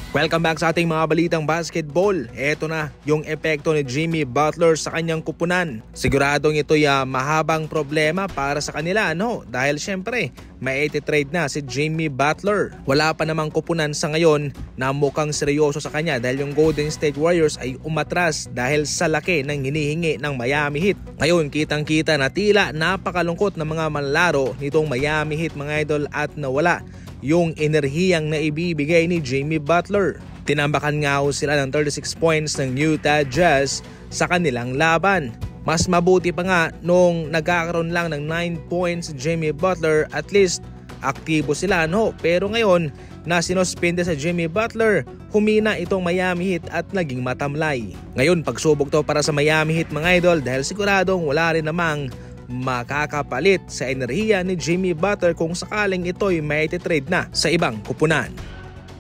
Welcome back sa ating mga balitang basketball. Eto na yung epekto ni Jimmy Butler sa kanyang kupunan. Siguradong ito'y mahabang problema para sa kanila, no? Dahil syempre, may trade na si Jimmy Butler. Wala pa namang kupunan sa ngayon na mukhang seryoso sa kanya dahil yung Golden State Warriors ay umatras dahil sa laki ng hinihingi ng Miami Heat. Ngayon, kitang-kita na tila napakalungkot ng mga manlalaro nitong Miami Heat, mga idol, at nawala yung enerhiyang naibibigay ni Jimmy Butler. Tinambakan nga sila ng 36 points ng Utah Jazz sa kanilang laban. Mas mabuti pa nga nung nagkakaroon lang ng 9 points si Jimmy Butler, at least aktibo sila, no? Pero ngayon na sinospende sa Jimmy Butler, humina itong Miami Heat at naging matamlay. Ngayon pagsubok to para sa Miami Heat, mga idol, dahil siguradong wala rin namang makakapalit sa enerhiya ni Jimmy Butler kung sakaling ito'y may trade na sa ibang kupunan.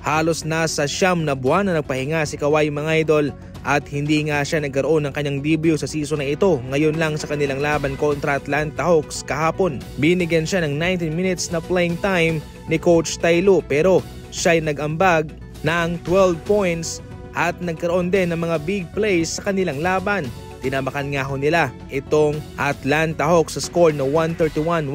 Halos nasa 9 na buwan na nagpahinga si Kawhi, mga idol, at hindi nga siya nagkaroon ng kanyang debut sa season na ito. Ngayon lang sa kanilang laban kontra Atlanta Hawks kahapon. Binigyan siya ng 19 minutes na playing time ni Coach Ty Lue, pero siya'y nag-ambag ng 12 points at nagkaroon din ng mga big plays sa kanilang laban. Tinamakan nga nila itong Atlanta Hawks sa score na 131-105.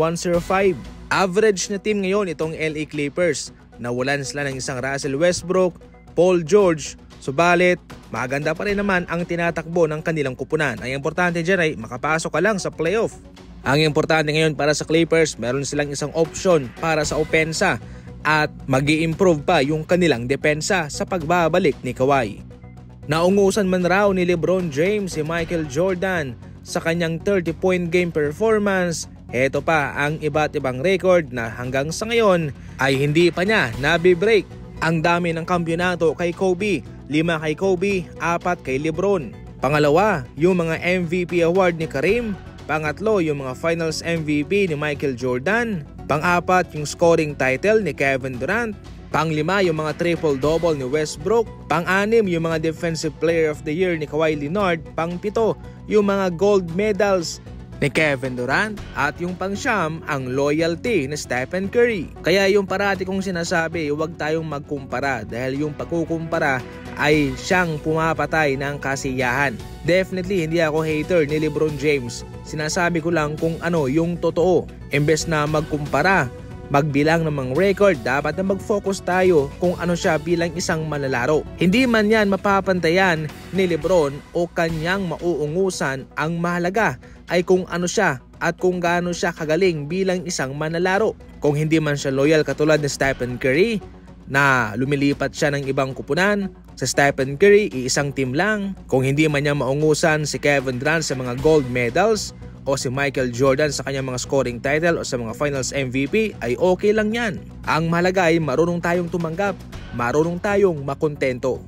Average na team ngayon itong LA Clippers. Nawalan sila ng isang Russell Westbrook, Paul George. Subalit, maganda pa rin naman ang tinatakbo ng kanilang kupunan. Ang importante dyan ay makapasok ka lang sa playoff. Ang importante ngayon para sa Clippers, meron silang isang option para sa opensa at mag-i-improve pa yung kanilang depensa sa pagbabalik ni Kawhi. Naungusan man raw ni LeBron James si Michael Jordan sa kanyang 30-point game performance. Heto pa ang iba't ibang record na hanggang sa ngayon ay hindi pa niya nabibreak. Ang dami ng kampyonato kay Kobe, 5 kay Kobe, 4 kay LeBron. Pangalawa, yung mga MVP award ni Kareem. Pangatlo, yung mga finals MVP ni Michael Jordan. Pang-4, yung scoring title ni Kevin Durant. Pang-5, yung mga triple-double ni Westbrook. Pang-6, yung mga Defensive Player of the Year ni Kawhi Leonard. Pang-7, yung mga gold medals ni Kevin Durant. At yung pang-9, ang loyalty ni Stephen Curry. Kaya yung parati kong sinasabi, huwag tayong magkumpara dahil yung pagkukumpara ay siyang pumapatay ng kasiyahan. Definitely hindi ako hater ni LeBron James. Sinasabi ko lang kung ano yung totoo. Imbes na magkumpara, magbilang ng mga record, dapat na mag-focus tayo kung ano siya bilang isang manlalaro. Hindi man yan mapapantayan ni LeBron o kanyang mauungusan, ang mahalaga ay kung ano siya at kung gaano siya kagaling bilang isang manlalaro. Kung hindi man siya loyal katulad ni Stephen Curry na lumilipat siya ng ibang kupunan, sa Stephen Curry iisang team lang. Kung hindi man niya maungusan si Kevin Durant sa mga gold medals o si Michael Jordan sa kanyang mga scoring title o sa mga finals MVP, ay okay lang yan. Ang mahalaga ay marunong tayong tumanggap, marunong tayong makontento.